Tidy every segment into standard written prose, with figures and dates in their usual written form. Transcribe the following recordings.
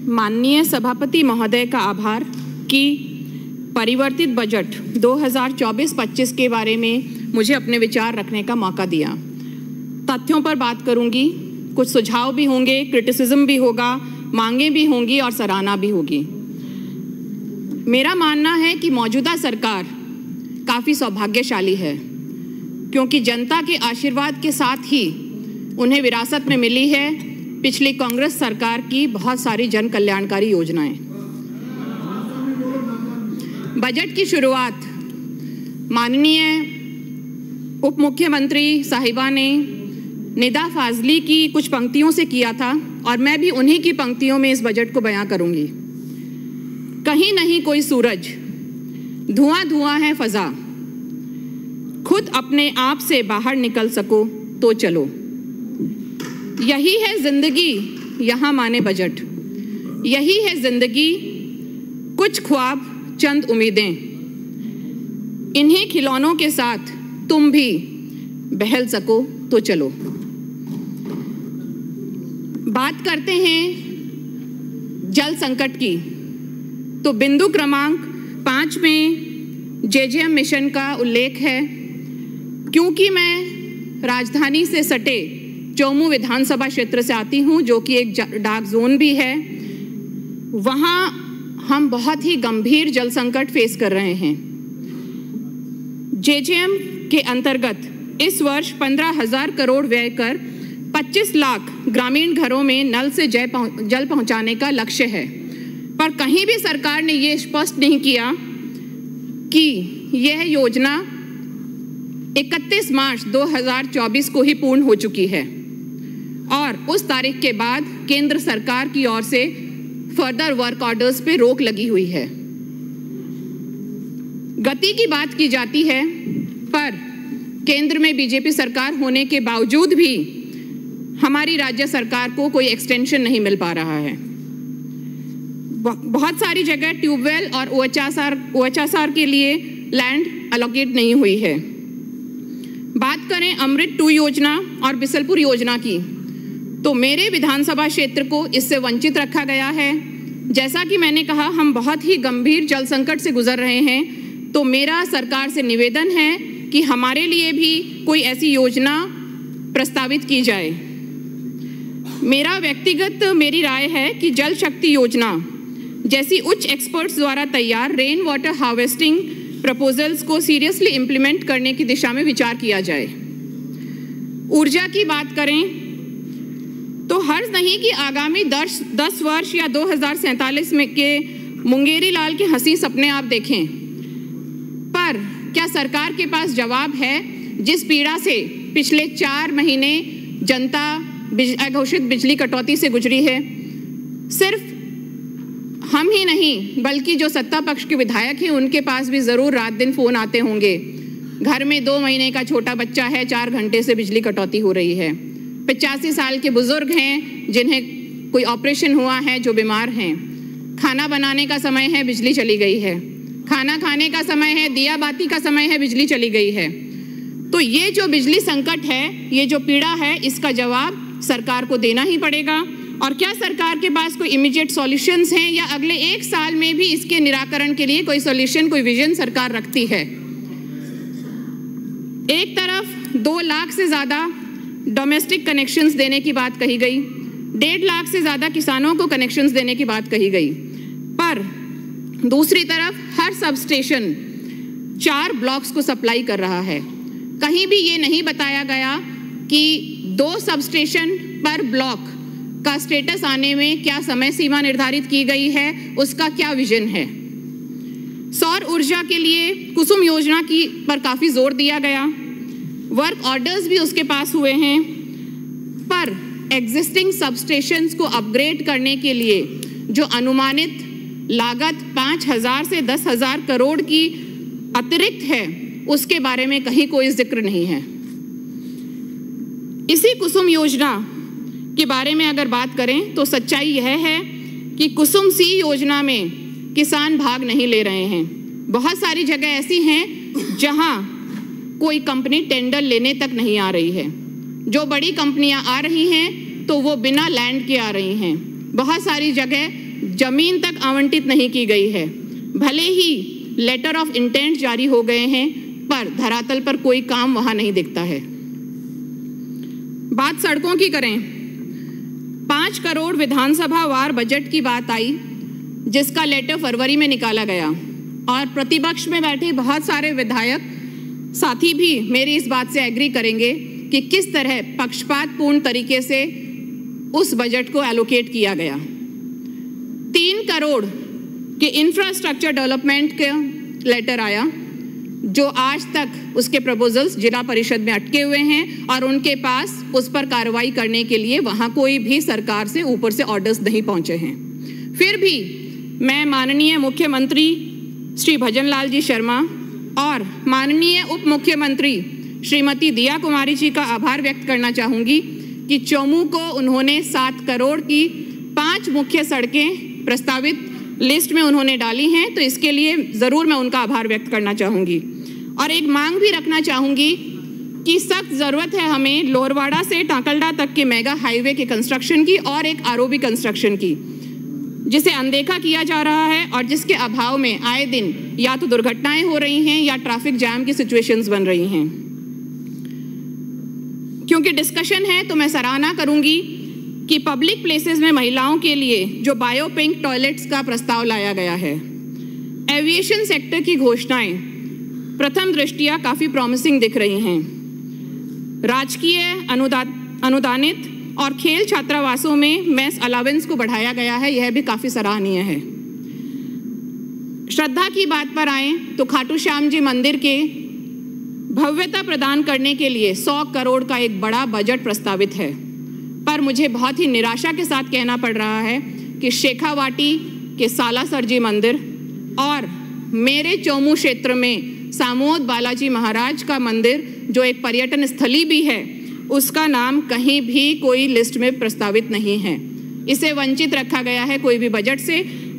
माननीय सभापति महोदय का आभार कि परिवर्तित बजट 2024-25 के बारे में मुझे अपने विचार रखने का मौका दिया। तथ्यों पर बात करूंगी, कुछ सुझाव भी होंगे, क्रिटिसिज्म भी होगा, मांगें भी होंगी और सराहना भी होगी। मेरा मानना है कि मौजूदा सरकार काफ़ी सौभाग्यशाली है, क्योंकि जनता के आशीर्वाद के साथ ही उन्हें विरासत में मिली है पिछली कांग्रेस सरकार की बहुत सारी जन कल्याणकारी योजनाएं। बजट की शुरुआत माननीय उप मुख्यमंत्री साहिबा ने निदा फाजली की कुछ पंक्तियों से किया था और मैं भी उन्हीं की पंक्तियों में इस बजट को बयां करूंगी। कहीं नहीं कोई सूरज, धुआं धुआं है फजा, खुद अपने आप से बाहर निकल सको तो चलो। यही है जिंदगी, यहाँ माने बजट। यही है जिंदगी, कुछ ख्वाब, चंद उम्मीदें। इन्हीं खिलौनों के साथ तुम भी बहल सको तो चलो। बात करते हैं जल संकट की, तो बिंदु क्रमांक 5 में JJM मिशन का उल्लेख है। क्योंकि मैं राजधानी से सटे चौमू विधानसभा क्षेत्र से आती हूँ, जो कि एक डार्क जोन भी है, वहाँ हम बहुत ही गंभीर जल संकट फेस कर रहे हैं। JJM के अंतर्गत इस वर्ष 15,000 करोड़ व्यय कर 25 लाख ग्रामीण घरों में नल से जल पहुंचाने का लक्ष्य है, पर कहीं भी सरकार ने ये स्पष्ट नहीं किया कि यह योजना 31 मार्च 2024 को ही पूर्ण हो चुकी है और उस तारीख के बाद केंद्र सरकार की ओर से फर्दर वर्क ऑर्डर्स पे रोक लगी हुई है। गति की बात की जाती है, पर केंद्र में बीजेपी सरकार होने के बावजूद भी हमारी राज्य सरकार को कोई एक्सटेंशन नहीं मिल पा रहा है। बहुत सारी जगह ट्यूबवेल और OHSR के लिए लैंड अलोकेट नहीं हुई है। बात करें अमृत 2 योजना और बिसलपुर योजना की, तो मेरे विधानसभा क्षेत्र को इससे वंचित रखा गया है। जैसा कि मैंने कहा, हम बहुत ही गंभीर जल संकट से गुजर रहे हैं, तो मेरा सरकार से निवेदन है कि हमारे लिए भी कोई ऐसी योजना प्रस्तावित की जाए। मेरी राय है कि जल शक्ति योजना जैसी उच्च एक्सपर्ट्स द्वारा तैयार रेन वाटर हार्वेस्टिंग प्रपोजल्स को सीरियसली इम्प्लीमेंट करने की दिशा में विचार किया जाए। ऊर्जा की बात करें तो हर्ज नहीं कि आगामी 10 वर्ष या 2047 में के मुंगेरी लाल के हंसी सपने आप देखें, पर क्या सरकार के पास जवाब है जिस पीड़ा से पिछले 4 महीने जनता अघोषित बिजली कटौती से गुजरी है? सिर्फ हम ही नहीं, बल्कि जो सत्ता पक्ष के विधायक हैं उनके पास भी जरूर रात दिन फोन आते होंगे। घर में 2 महीने का छोटा बच्चा है, 4 घंटे से बिजली कटौती हो रही है। 85 साल के बुजुर्ग हैं जिन्हें कोई ऑपरेशन हुआ है, जो बीमार हैं। खाना बनाने का समय है, बिजली चली गई है। खाना खाने का समय है, दिया बाती का समय है, बिजली चली गई है। तो ये जो बिजली संकट है, ये जो पीड़ा है, इसका जवाब सरकार को देना ही पड़ेगा। और क्या सरकार के पास कोई इमीडिएट सॉल्यूशंस हैं या अगले 1 साल में भी इसके निराकरण के लिए कोई सॉल्यूशन, कोई विजन सरकार रखती है? एक तरफ 2 लाख से ज़्यादा डोमेस्टिक कनेक्शंस देने की बात कही गई, 1.5 लाख से ज़्यादा किसानों को कनेक्शंस देने की बात कही गई, पर दूसरी तरफ हर सबस्टेशन 4 ब्लॉक्स को सप्लाई कर रहा है। कहीं भी ये नहीं बताया गया कि 2 सबस्टेशन पर ब्लॉक का स्टेटस आने में क्या समय सीमा निर्धारित की गई है, उसका क्या विजन है। सौर ऊर्जा के लिए कुसुम योजना पर काफ़ी जोर दिया गया, वर्क ऑर्डर्स भी उसके पास हुए हैं, पर एग्जिस्टिंग सबस्टेशंस को अपग्रेड करने के लिए जो अनुमानित लागत 5,000 से 10,000 करोड़ की अतिरिक्त है, उसके बारे में कहीं कोई जिक्र नहीं है। इसी कुसुम योजना के बारे में अगर बात करें तो सच्चाई यह है कि कुसुम C योजना में किसान भाग नहीं ले रहे हैं। बहुत सारी जगह ऐसी हैं जहां कोई कंपनी टेंडर लेने तक नहीं आ रही है। जो बड़ी कंपनियां आ रही हैं तो वो बिना लैंड के आ रही हैं। बहुत सारी जगह जमीन तक आवंटित नहीं की गई है। भले ही लेटर ऑफ इंटेंट जारी हो गए हैं, पर धरातल पर कोई काम वहां नहीं दिखता है। बात सड़कों की करें, 5 करोड़ विधानसभा वार बजट की बात आई, जिसका लेटर फरवरी में निकाला गया, और प्रतिपक्ष में बैठे बहुत सारे विधायक साथी भी मेरी इस बात से एग्री करेंगे कि किस तरह पक्षपातपूर्ण तरीके से उस बजट को एलोकेट किया गया। 3 करोड़ के इंफ्रास्ट्रक्चर डेवलपमेंट का लेटर आया, जो आज तक उसके प्रपोजल्स जिला परिषद में अटके हुए हैं और उनके पास उस पर कार्रवाई करने के लिए वहां कोई भी सरकार से ऊपर से ऑर्डर्स नहीं पहुंचे हैं। फिर भी मैं माननीय मुख्यमंत्री श्री भजनलाल जी शर्मा और माननीय उप मुख्यमंत्री श्रीमती दिया कुमारी जी का आभार व्यक्त करना चाहूँगी कि चौमू को उन्होंने 7 करोड़ की 5 मुख्य सड़कें प्रस्तावित लिस्ट में उन्होंने डाली हैं, तो इसके लिए ज़रूर मैं उनका आभार व्यक्त करना चाहूँगी। और एक मांग भी रखना चाहूँगी कि सख्त ज़रूरत है हमें लोहरवाड़ा से टाकलडा तक के मेगा हाईवे के कंस्ट्रक्शन की और एक आरओबी कंस्ट्रक्शन की, जिसे अनदेखा किया जा रहा है और जिसके अभाव में आए दिन या तो दुर्घटनाएं हो रही हैं या ट्रैफिक जैम की सिचुएशंस बन रही हैं। क्योंकि डिस्कशन है तो मैं सराहना करूंगी कि पब्लिक प्लेसेस में महिलाओं के लिए जो बायो पिंक टॉयलेट्स का प्रस्ताव लाया गया है। एविएशन सेक्टर की घोषणाएं प्रथम दृष्टिया काफ़ी प्रॉमिसिंग दिख रही हैं। राजकीय अनुदानित और खेल छात्रावासों में मेस अलावेंस को बढ़ाया गया है, यह भी काफ़ी सराहनीय है। श्रद्धा की बात पर आएँ तो खाटू श्याम जी मंदिर के भव्यता प्रदान करने के लिए 100 करोड़ का एक बड़ा बजट प्रस्तावित है, पर मुझे बहुत ही निराशा के साथ कहना पड़ रहा है कि शेखावाटी के सालासर जी मंदिर और मेरे चौमू क्षेत्र में सामोद बालाजी महाराज का मंदिर, जो एक पर्यटन स्थली भी है, उसका नाम कहीं भी कोई लिस्ट में प्रस्तावित नहीं है। इसे वंचित रखा गया है कोई भी बजट से।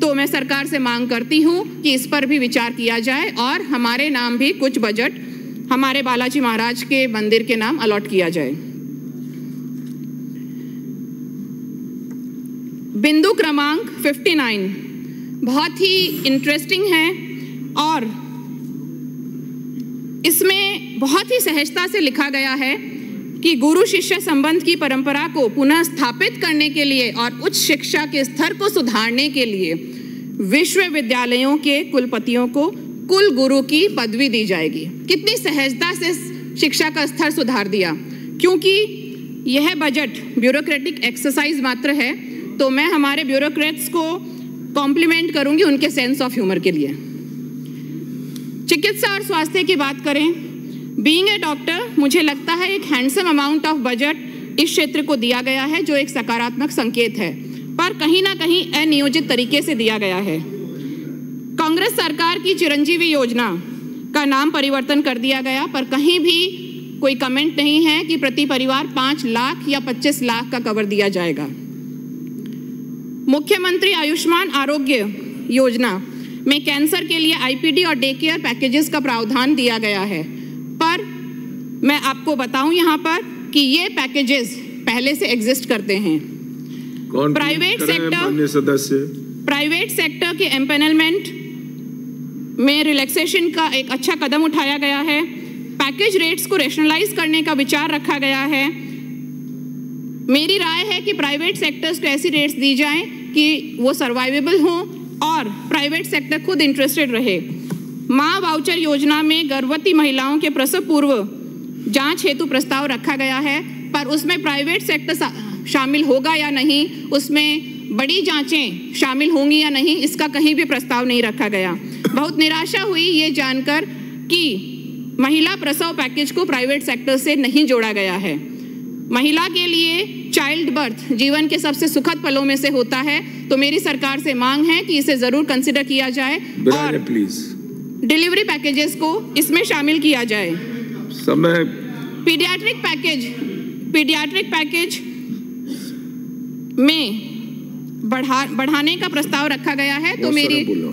तो मैं सरकार से मांग करती हूँ कि इस पर भी विचार किया जाए और हमारे नाम भी कुछ बजट हमारे बालाजी महाराज के मंदिर के नाम अलॉट किया जाए। बिंदु क्रमांक 59 बहुत ही इंटरेस्टिंग है और इसमें बहुत ही सहजता से लिखा गया है कि गुरु शिष्य संबंध की परंपरा को पुनः स्थापित करने के लिए और उच्च शिक्षा के स्तर को सुधारने के लिए विश्वविद्यालयों के कुलपतियों को कुल गुरु की पदवी दी जाएगी। कितनी सहजता से शिक्षा का स्तर सुधार दिया। क्योंकि यह बजट ब्यूरोक्रेटिक एक्सरसाइज मात्र है, तो मैं हमारे ब्यूरोक्रेट्स को कॉम्प्लीमेंट करूंगी उनके सेंस ऑफ ह्यूमर के लिए। चिकित्सा और स्वास्थ्य की बात करें, बीइंग ए डॉक्टर मुझे लगता है एक हैंडसम अमाउंट ऑफ बजट इस क्षेत्र को दिया गया है, जो एक सकारात्मक संकेत है, पर कहीं ना कहीं अनियोजित तरीके से दिया गया है। कांग्रेस सरकार की चिरंजीवी योजना का नाम परिवर्तन कर दिया गया, पर कहीं भी कोई कमेंट नहीं है कि प्रति परिवार 5 लाख या 25 लाख का कवर दिया जाएगा। मुख्यमंत्री आयुष्मान आरोग्य योजना में कैंसर के लिए आईपीडी और डे केयर पैकेजेस का प्रावधान दिया गया है, पर मैं आपको बताऊं यहाँ पर कि ये पैकेजेस पहले से एग्जिस्ट करते हैं। प्राइवेट सेक्टर के एम्पैनलमेंट में रिलैक्सेशन का एक अच्छा कदम उठाया गया है। पैकेज रेट्स को रैशनलाइज करने का विचार रखा गया है। मेरी राय है कि प्राइवेट सेक्टर्स को ऐसी रेट्स दी जाएं कि वो सर्वाइवेबल हों और प्राइवेट सेक्टर खुद इंटरेस्टेड रहे। माँ वाउचर योजना में गर्भवती महिलाओं के प्रसव पूर्व जांच हेतु प्रस्ताव रखा गया है, पर उसमें प्राइवेट सेक्टर शामिल होगा या नहीं, उसमें बड़ी जांचें शामिल होंगी या नहीं, इसका कहीं भी प्रस्ताव नहीं रखा गया। बहुत निराशा हुई ये जानकर कि महिला प्रसव पैकेज को प्राइवेट सेक्टर से नहीं जोड़ा गया है। महिला के लिए चाइल्ड बर्थ जीवन के सबसे सुखद पलों में से होता है, तो मेरी सरकार से मांग है कि इसे जरूर कंसिडर किया जाए और डिलीवरी पैकेजेस को इसमें शामिल किया जाए। समय पीडियाट्रिक पैकेज में बढ़ाने का प्रस्ताव रखा गया है, तो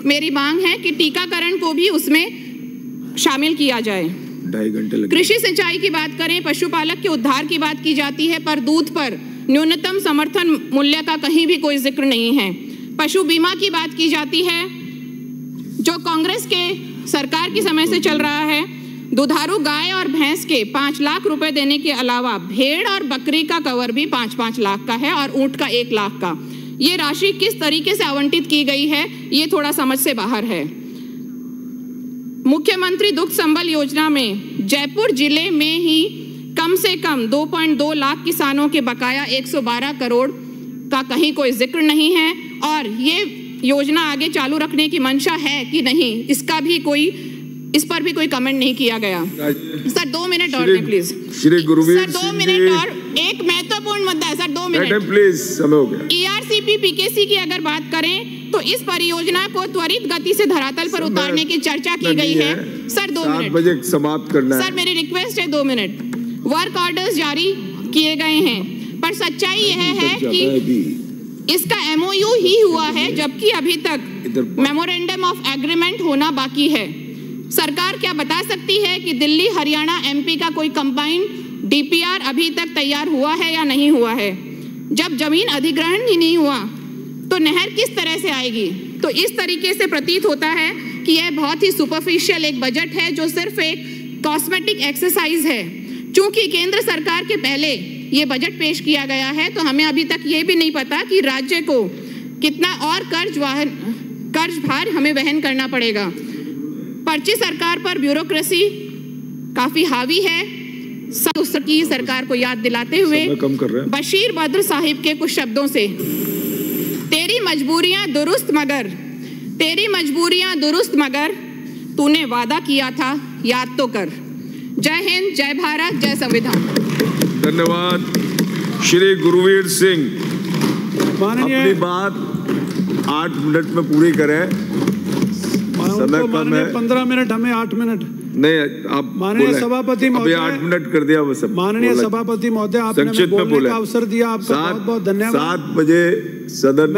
मेरी मांग है कि टीकाकरण को भी उसमें शामिल किया जाए। 2.5 घंटे लगे। कृषि सिंचाई की बात करें, पशुपालक के उद्धार की बात की जाती है, पर दूध पर न्यूनतम समर्थन मूल्य का कहीं भी कोई जिक्र नहीं है। पशु बीमा की बात की जाती है जो कांग्रेस के सरकार के समय से चल रहा है। दुधारू गाय और भैंस के 5 लाख रुपए देने के अलावा भेड़ और बकरी का कवर भी 5-5 लाख का है और ऊंट का 1 लाख का। ये राशि किस तरीके से आवंटित की गई है ये थोड़ा समझ से बाहर है। मुख्यमंत्री दुग्ध संबल योजना में जयपुर जिले में ही कम से कम 2.2 लाख किसानों के बकाया 112 करोड़ का कहीं कोई जिक्र नहीं है और ये योजना आगे चालू रखने की मंशा है कि नहीं इस पर भी कोई कमेंट नहीं किया गया। सर 2 मिनट और दें please. Shri Gurveer sir 2 minute और एक महत्वपूर्ण मुद्दा है सर 2 मिनट प्लीज, समय हो गया। ERCP PKC की अगर बात करें तो इस परियोजना को त्वरित गति से धरातल पर उतारने की चर्चा की गई है। सर 2 मिनट 7 बजे समाप्त करना है। सर मेरी रिक्वेस्ट है 2 मिनट। वर्क ऑर्डर्स जारी किए गए हैं पर सच्चाई यह है कि इसका MOU ही हुआ है जबकि अभी तक मेमोरेंडम ऑफ एग्रीमेंट होना बाकी है। सरकार क्या बता सकती है कि दिल्ली हरियाणा MP का कोई कंबाइंड DPR अभी तक तैयार हुआ है या नहीं हुआ है? जब जमीन अधिग्रहण ही नहीं हुआ तो नहर किस तरह से आएगी? तो इस तरीके से प्रतीत होता है कि यह बहुत ही सुपरफिशियल एक बजट है जो सिर्फ एक कॉस्मेटिक एक्सरसाइज है। चूंकि केंद्र सरकार के पहले ये बजट पेश किया गया है तो हमें अभी तक ये भी नहीं पता कि राज्य को कितना और कर्ज भार हमें वहन करना पड़ेगा। पर्ची सरकार पर ब्यूरोक्रेसी काफी हावी है। उसकी सरकार को याद दिलाते हुए बशीर बद्र साहिब के कुछ शब्दों से, तेरी मजबूरियां दुरुस्त मगर तूने वादा किया था याद तो कर। जय हिंद, जय भारत, जय संविधान। धन्यवाद। श्री गुरुवीर सिंह अपनी बात 8 मिनट में पूरी करें। समय कम है। 15 मिनट, हमें 8 मिनट नहीं। आप माननीय सभापति महोदय, 8 मिनट कर दिया बस। माननीय सभापति महोदय, आपने बोलने का अवसर दिया, आपका बहुत बहुत धन्यवाद। 7 बजे सदन